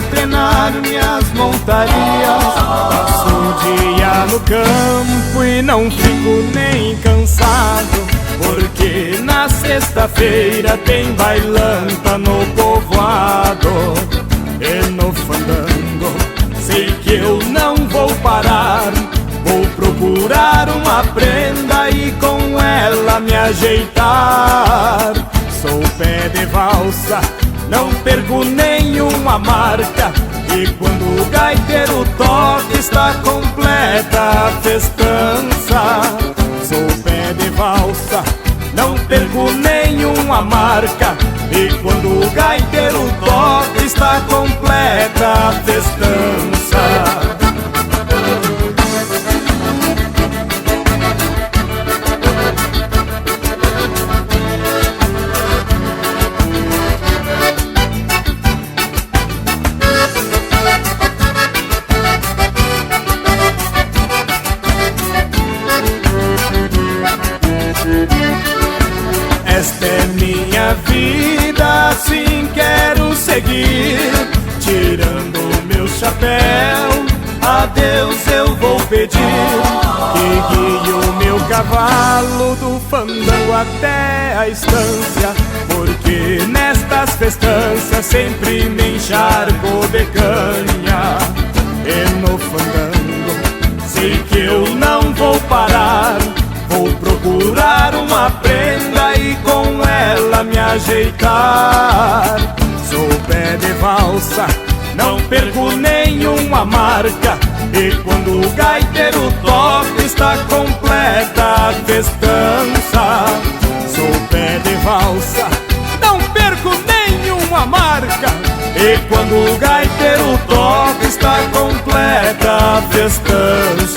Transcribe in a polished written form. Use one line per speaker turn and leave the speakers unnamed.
treinar minhas montarias. Passo o dia no campo e não fico nem cansado, porque na sexta-feira tem bailanta no povoado. E no fandango sei que eu não vou parar, vou procurar uma prenda e com ela me ajeitar. Sou pé de valsa, não perco nenhuma marca, e quando o gaiteiro toca está completa a festança. Sou pé de valsa, não perco nenhuma marca, e quando o gaiteiro toca está completa a festança. Esta é minha vida, assim quero seguir. Tirando o meu chapéu, a Deus eu vou pedir que guie o meu cavalo do fandango até a estância, porque nestas festanças sempre me encharco de canha. E no fandango sei que eu não vou parar, vou procurar uma prenda e com ela me ajeitar. Sou pé de valsa, não perco nenhuma marca, e quando o gaiteiro toca está completa a festança. Sou pé de valsa, não perco nenhuma marca, e quando o gaiteiro toca está completa a festança.